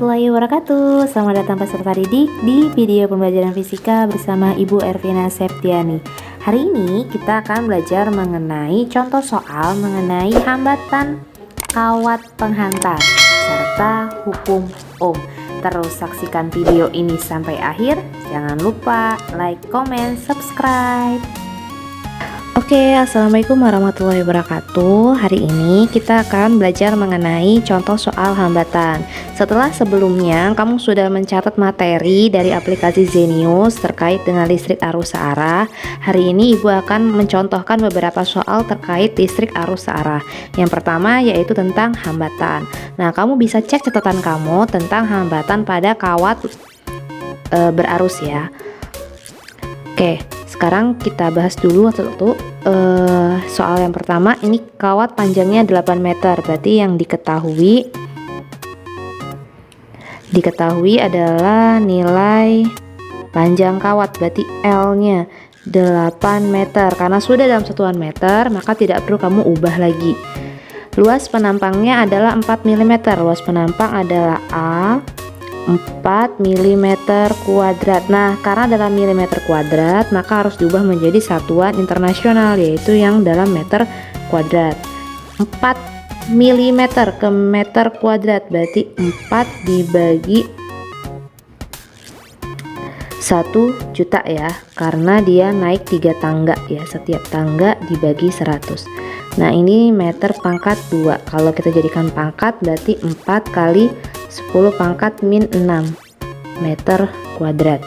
warahmatullahi wabarakatuh. Selamat datang peserta didik di video pembelajaran fisika bersama Ibu Ervina Septiani. Hari ini kita akan belajar mengenai contoh soal mengenai hambatan kawat penghantar serta hukum Ohm. Terus saksikan video ini sampai akhir. Jangan lupa like, comment, subscribe. Oke, assalamualaikum warahmatullahi wabarakatuh. Hari ini kita akan belajar mengenai contoh soal hambatan. Setelah sebelumnya kamu sudah mencatat materi dari aplikasi Zenius terkait dengan listrik arus searah, hari ini Ibu akan mencontohkan beberapa soal terkait listrik arus searah. Yang pertama yaitu tentang hambatan. Nah, kamu bisa cek catatan kamu tentang hambatan pada kawat berarus ya. Oke, sekarang kita bahas dulu soal yang pertama. Ini kawat panjangnya 8 meter, berarti yang diketahui adalah nilai panjang kawat, berarti L nya 8 meter. Karena sudah dalam satuan meter, maka tidak perlu kamu ubah lagi. Luas penampangnya adalah 4 mm. Luas penampang adalah A 4 mm kuadrat. Nah, karena dalam milimeter kuadrat, maka harus diubah menjadi satuan internasional, yaitu yang dalam meter kuadrat. 4 mm ke meter kuadrat berarti 4 dibagi 1 juta ya, karena dia naik 3 tangga ya, setiap tangga dibagi 100. Nah, ini meter pangkat 2. Kalau kita jadikan pangkat berarti 4 kali 10 pangkat min 6 meter kuadrat.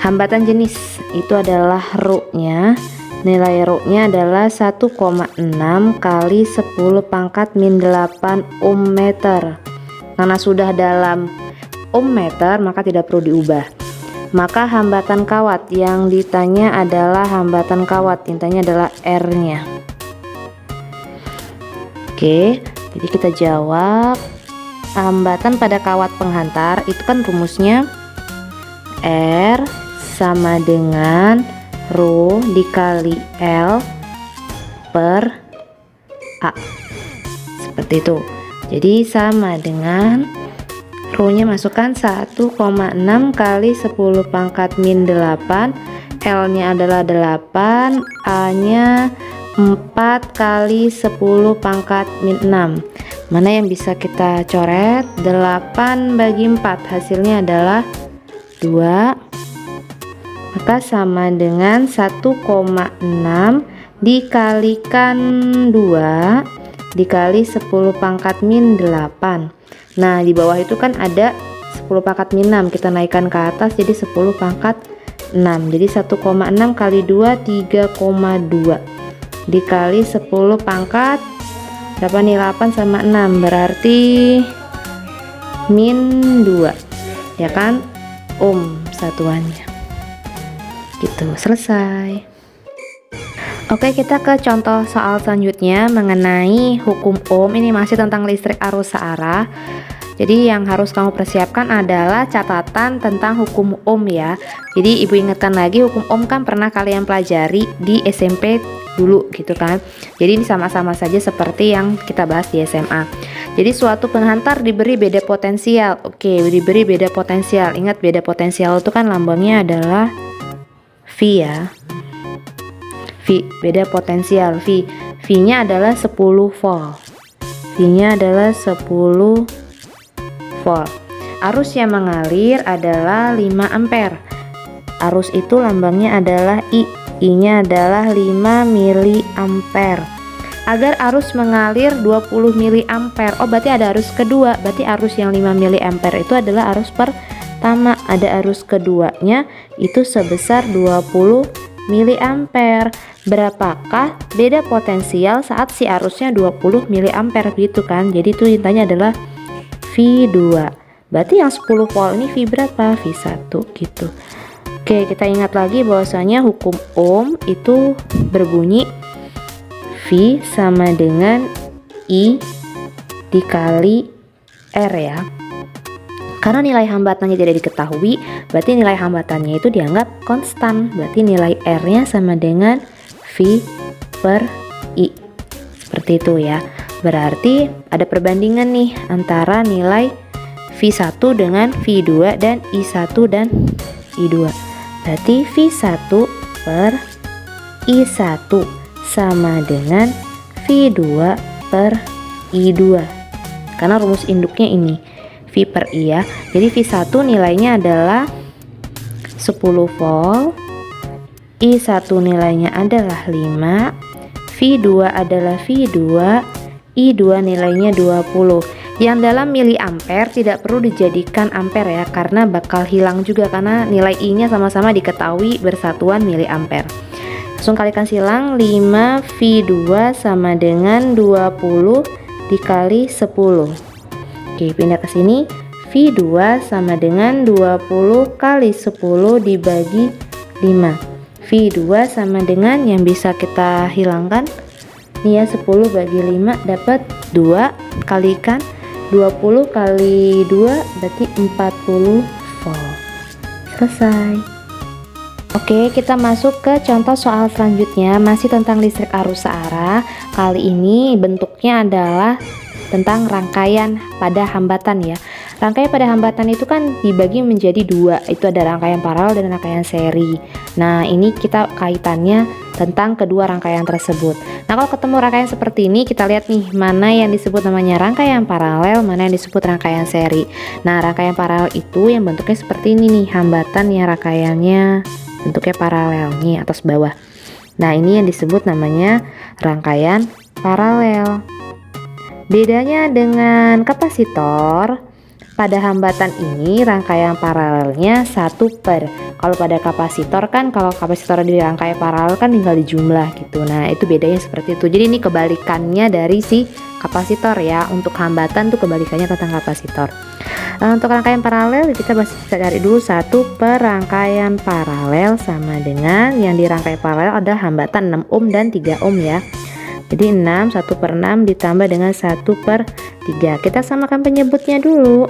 Hambatan jenis itu adalah ρ-nya. Nilai ρ-nya adalah 1,6 kali 10 pangkat min 8 ohm meter. Karena sudah dalam ohm meter, maka tidak perlu diubah. Maka hambatan kawat yang ditanya adalah hambatan kawat, intinya adalah R-nya. Oke, jadi kita jawab. Hambatan pada kawat penghantar itu kan rumusnya R sama dengan ρ dikali L per A, seperti itu. Jadi sama dengan ρ-nya masukkan 1,6 kali 10 pangkat min 8, L-nya adalah 8, A-nya 4 kali 10 pangkat min 6. Mana yang bisa kita coret? 8 bagi 4 hasilnya adalah 2. Maka sama dengan 1,6 dikalikan 2 dikali 10 pangkat min 8. Nah, di bawah itu kan ada 10 pangkat min 6, kita naikkan ke atas jadi 10 pangkat 6. Jadi 1,6 kali 2 3,2 dikali 10 pangkat berapa nih? 8 sama 6 berarti min 2 ya kan, ohm satuannya. Gitu, selesai. Oke, kita ke contoh soal selanjutnya mengenai hukum Ohm. Ini masih tentang listrik arus searah. Jadi yang harus kamu persiapkan adalah catatan tentang hukum Ohm ya. Jadi Ibu ingatkan lagi, hukum Ohm kan pernah kalian pelajari di SMP dulu gitu kan. Jadi ini sama-sama saja seperti yang kita bahas di SMA. Jadi suatu penghantar diberi beda potensial. Oke, diberi beda potensial. Ingat, beda potensial itu kan lambangnya adalah V ya. V, beda potensial V. V-nya adalah 10 volt. V-nya adalah 10 volt. Arus yang mengalir adalah 5 ampere. Arus itu lambangnya adalah I. I-nya adalah 5 miliampere. Agar arus mengalir 20 miliampere. Oh, berarti ada arus kedua. Berarti arus yang 5 miliampere itu adalah arus pertama. Ada arus keduanya itu sebesar 20 miliampere. Berapakah beda potensial saat si arusnya 20 miliampere gitu kan? Jadi itu intinya adalah V2. Berarti yang 10 volt ini V berapa? V1 gitu. Oke, kita ingat lagi bahwasanya hukum Ohm itu berbunyi V sama dengan I dikali R ya. Karena nilai hambatannya tidak diketahui, berarti nilai hambatannya itu dianggap konstan. Berarti nilai R-nya sama dengan V per I. Seperti itu ya. Berarti ada perbandingan nih antara nilai V1 dengan V2 dan I1 dan I2. Berarti V1 per I1 sama dengan V2 per I2. Karena rumus induknya ini V per I ya. Jadi V1 nilainya adalah 10 volt, I1 nilainya adalah 5, V2 adalah V2, I2 nilainya 20. Yang dalam miliampere tidak perlu dijadikan ampere ya, karena bakal hilang juga karena nilai I-nya sama-sama diketahui bersatuan miliampere. Langsung kalikan silang, 5 V2 sama dengan 20 dikali 10. Oke, pindah ke sini. V2 sama dengan 20 kali 10 dibagi 5. V2 sama dengan yang bisa kita hilangkan nih ya, 10 bagi 5 dapat 2, kalikan 20 kali 2 berarti 40 volt. Selesai. Oke, kita masuk ke contoh soal selanjutnya, masih tentang listrik arus searah. Kali ini bentuknya adalah tentang rangkaian pada hambatan ya. Rangkaian pada hambatan itu kan dibagi menjadi dua, itu ada rangkaian paralel dan rangkaian seri. Nah, ini kita kaitannya tentang kedua rangkaian tersebut. Nah, kalau ketemu rangkaian seperti ini, kita lihat nih mana yang disebut namanya rangkaian paralel, mana yang disebut rangkaian seri. Nah, rangkaian paralel itu yang bentuknya seperti ini nih, hambatan yang rangkaiannya bentuknya paralel nih, atas bawah. Nah, ini yang disebut namanya rangkaian paralel. Bedanya dengan kapasitor, pada hambatan ini rangkaian paralelnya 1 per. Kalau pada kapasitor kan, kalau kapasitor di rangkaian paralel kan tinggal dijumlah gitu. Nah, itu bedanya seperti itu. Jadi ini kebalikannya dari si kapasitor ya. Untuk hambatan tuh kebalikannya tentang kapasitor. Untuk rangkaian paralel kita cari dulu 1 per rangkaian paralel sama dengan yang di rangkaian paralel ada hambatan 6 ohm dan 3 ohm ya. Jadi 6, 1 per 6 ditambah dengan 1 per 3. Kita samakan penyebutnya dulu.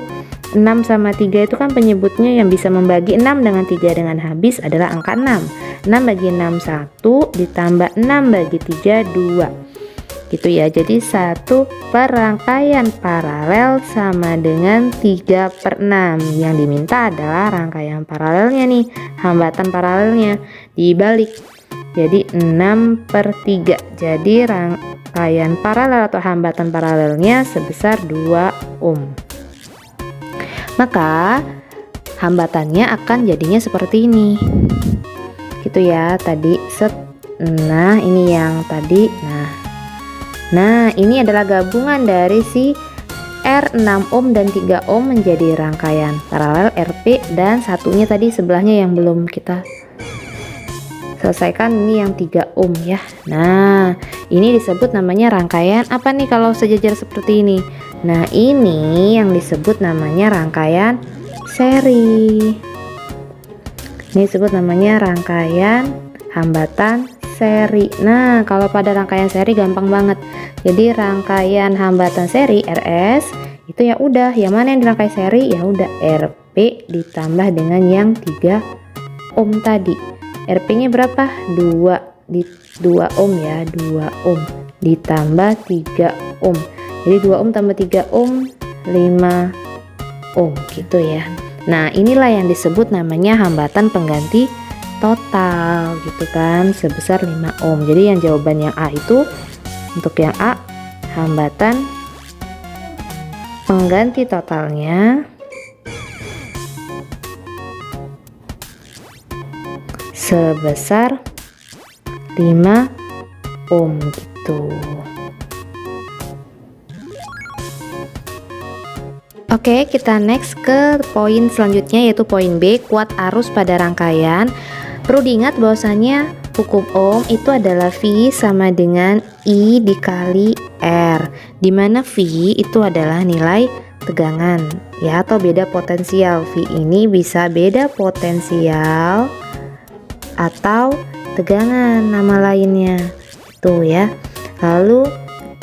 6 sama 3 itu kan penyebutnya yang bisa membagi 6 dengan 3 dengan habis adalah angka 6. 6 bagi 6 1, ditambah 6 bagi 3 2. Gitu ya. Jadi 1 per rangkaian paralel sama dengan 3 per 6. Yang diminta adalah rangkaian paralelnya nih, hambatan paralelnya dibalik. Jadi 6 per 3. Jadi rangkaian paralel atau hambatan paralelnya sebesar 2 ohm. Maka hambatannya akan jadinya seperti ini. Gitu ya, tadi set. Nah, ini yang tadi. Nah, ini adalah gabungan dari si R 6 ohm dan 3 ohm menjadi rangkaian paralel RP, dan satunya tadi sebelahnya yang belum kita selesaikan, ini yang 3 ohm ya. Nah, ini disebut namanya rangkaian apa nih kalau sejajar seperti ini? Nah, ini yang disebut namanya rangkaian seri. Ini disebut namanya rangkaian hambatan seri. Nah, kalau pada rangkaian seri gampang banget. Jadi rangkaian hambatan seri RS itu ya udah, yang mana yang dirangkai seri ya udah RP ditambah dengan yang 3 ohm tadi. RP-nya berapa? 2 ohm ya, 2 ohm ditambah 3 ohm. Jadi 2 ohm tambah 3 ohm 5 ohm gitu ya. Nah, inilah yang disebut namanya hambatan pengganti total gitu kan, sebesar 5 ohm. Jadi yang jawaban yang A itu, untuk yang A, hambatan pengganti totalnya sebesar 5 ohm gitu. Oke, kita next ke poin selanjutnya, yaitu poin B, kuat arus pada rangkaian. Perlu diingat bahwasanya hukum Ohm itu adalah V sama dengan I dikali R, dimana V itu adalah nilai tegangan ya, atau beda potensial. V ini bisa beda potensial atau tegangan nama lainnya itu ya. Lalu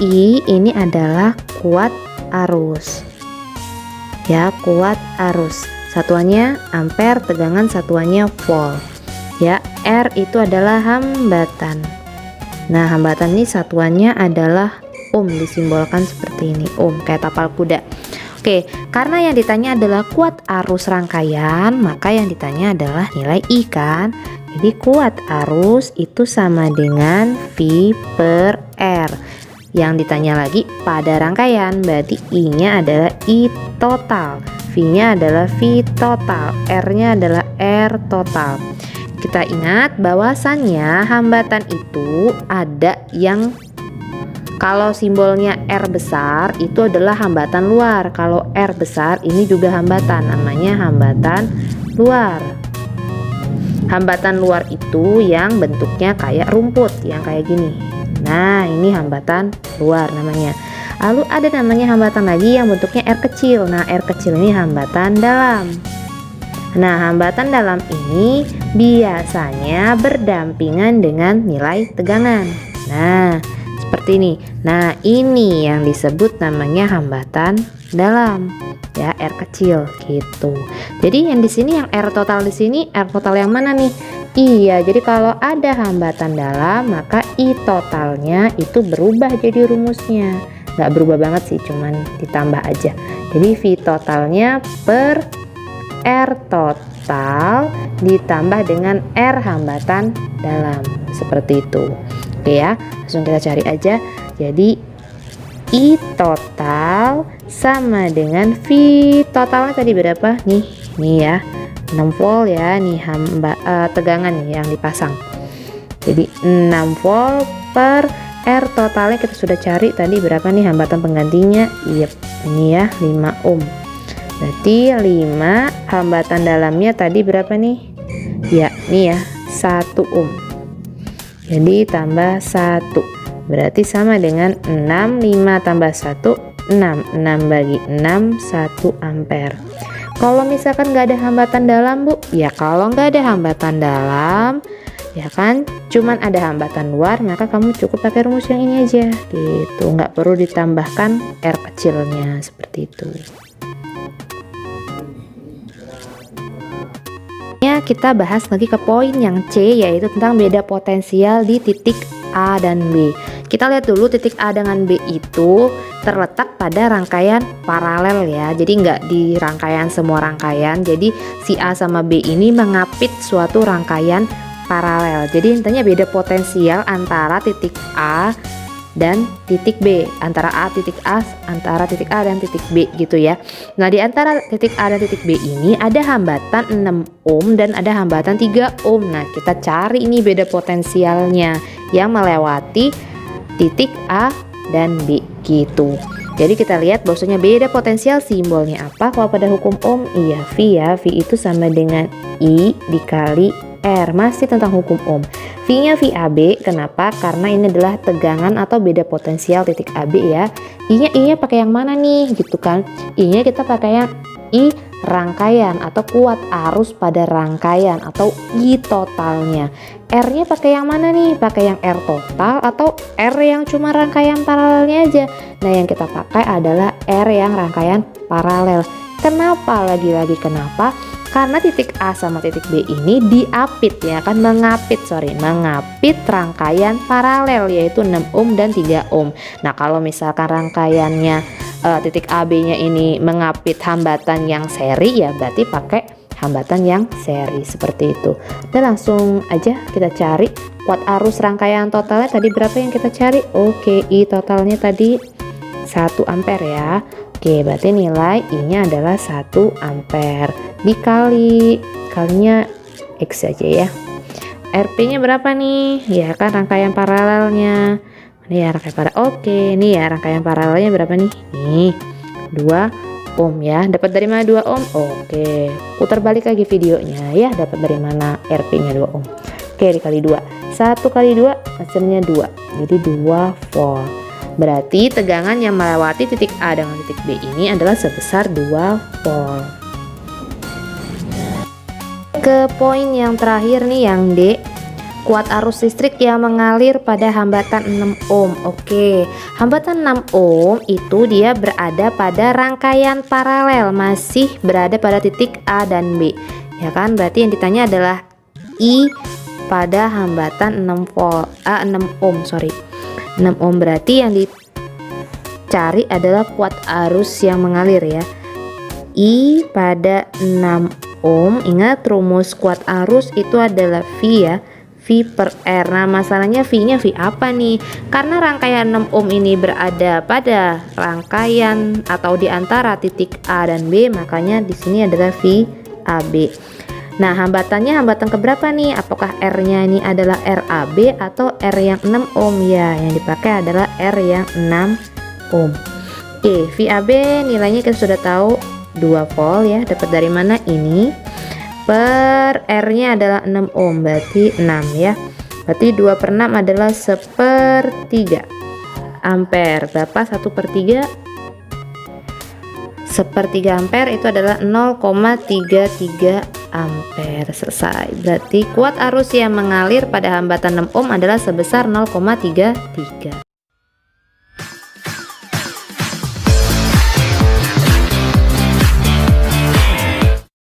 I ini adalah kuat arus ya, kuat arus, satuannya ampere, tegangan satuannya volt ya. R itu adalah hambatan. Nah, hambatan ini satuannya adalah ohm, disimbolkan seperti ini, ohm, kayak tapal kuda. Oke, karena yang ditanya adalah kuat arus rangkaian, maka yang ditanya adalah nilai I kan. Jadi kuat arus itu sama dengan V per R. Yang ditanya lagi pada rangkaian, berarti I-nya adalah I total, V-nya adalah V total, R-nya adalah R total. Kita ingat bahwasannya hambatan itu ada yang kalau simbolnya R besar itu adalah hambatan luar. Kalau R besar ini juga hambatan, namanya hambatan luar. Hambatan luar itu yang bentuknya kayak rumput, yang kayak gini. Nah, ini hambatan luar namanya. Lalu ada namanya hambatan lagi yang bentuknya R kecil. Nah, R kecil ini hambatan dalam. Nah, hambatan dalam ini biasanya berdampingan dengan nilai tegangan. Nah, seperti ini. Nah, ini yang disebut namanya hambatan dalam, ya, R kecil gitu. Jadi yang di sini yang R total di sini, R total yang mana nih? Iya, jadi kalau ada hambatan dalam maka I totalnya itu berubah jadi rumusnya. Nggak berubah banget sih, cuman ditambah aja. Jadi V totalnya per R total ditambah dengan R hambatan dalam, seperti itu. Oke ya, langsung kita cari aja. Jadi I total sama dengan V totalnya tadi berapa nih? Nih ya, 6 volt ya, nih tegangan nih yang dipasang. Jadi 6 volt per R totalnya kita sudah cari tadi berapa nih hambatan penggantinya? Iya, ini ya 5 ohm. Berarti 5 hambatan dalamnya tadi berapa nih? Ya, nih ya 1 ohm. Jadi tambah 1 berarti sama dengan 6, 5 tambah 1 6, 6 bagi 6 1 ampere. Kalau misalkan nggak ada hambatan dalam Bu, ya kalau nggak ada hambatan dalam ya kan cuman ada hambatan luar, maka kamu cukup pakai rumus yang ini aja gitu, nggak perlu ditambahkan R kecilnya, seperti itu. Kita bahas lagi ke poin yang C, yaitu tentang beda potensial di titik A dan B. Kita lihat dulu titik A dengan B itu terletak pada rangkaian paralel ya, jadi nggak di rangkaian semua rangkaian. Jadi si A sama B ini mengapit suatu rangkaian paralel. Jadi intinya beda potensial antara titik A dan titik B, antara titik A dan titik B gitu ya. Nah, di antara titik A dan titik B ini ada hambatan 6 ohm dan ada hambatan 3 ohm. Nah, kita cari ini beda potensialnya yang melewati titik A dan B gitu. Jadi kita lihat bahwasanya beda potensial simbolnya apa kalau pada hukum ohm? Iya, V ya. V itu sama dengan I dikali R, masih tentang hukum ohm. V-nya VAB, kenapa? Karena ini adalah tegangan atau beda potensial titik AB ya. I-nya pakai yang mana nih gitu kan? I-nya kita pakai yang I rangkaian atau kuat arus pada rangkaian atau I totalnya. R-nya pakai yang mana nih? Pakai yang R total atau R yang cuma rangkaian paralelnya aja? Nah, yang kita pakai adalah R yang rangkaian paralel. Kenapa? Lagi-lagi kenapa? Karena titik A sama titik B ini diapit ya kan, mengapit rangkaian paralel yaitu 6 ohm dan 3 ohm. Nah, kalau misalkan rangkaiannya titik AB nya ini mengapit hambatan yang seri, ya berarti pakai hambatan yang seri, seperti itu. Dan langsung aja kita cari kuat arus rangkaian totalnya tadi berapa yang kita cari. Oke, I totalnya tadi 1 ampere ya. Oke, berarti nilai I-nya adalah 1 ampere kalinya X aja ya. RP-nya berapa nih? Ya kan rangkaian paralelnya. Ini ya rangkaian paralel. Oke, ini ya rangkaian paralelnya berapa nih? Nih, 2 ohm ya. Dapat dari mana 2 ohm? Oke, putar balik lagi videonya ya. Dapat dari mana RP-nya 2 ohm? Oke, dikali 2. 1 kali 2 hasilnya 2. Jadi 2 volt. Berarti tegangan yang melewati titik A dengan titik B ini adalah sebesar 2 volt. Ke poin yang terakhir nih yang D, kuat arus listrik yang mengalir pada hambatan 6 ohm. Oke, hambatan 6 ohm itu dia berada pada rangkaian paralel, masih berada pada titik A dan B. Ya kan? Berarti yang ditanya adalah I pada hambatan 6 ohm, 6 ohm berarti yang dicari adalah kuat arus yang mengalir ya. I pada 6 ohm. Ingat rumus kuat arus itu adalah V ya, V per R. Nah masalahnya V nya V apa nih? Karena rangkaian 6 ohm ini berada pada rangkaian atau di antara titik A dan B, makanya di sini adalah V AB. Nah hambatannya hambatan keberapa nih? Apakah R nya ini adalah RAB atau R yang 6 ohm? Ya, yang dipakai adalah R yang 6 ohm. Oke, VAB nilainya kita sudah tahu 2 volt ya. Dapat dari mana ini? Per R nya adalah 6 ohm, berarti 6 ya. Berarti 2 per 6 adalah 1/3 ampere. Berapa 1/3? 1/3 ampere itu adalah 0,33 ampere. Selesai. Berarti kuat arus yang mengalir pada hambatan 6 ohm adalah sebesar 0,33.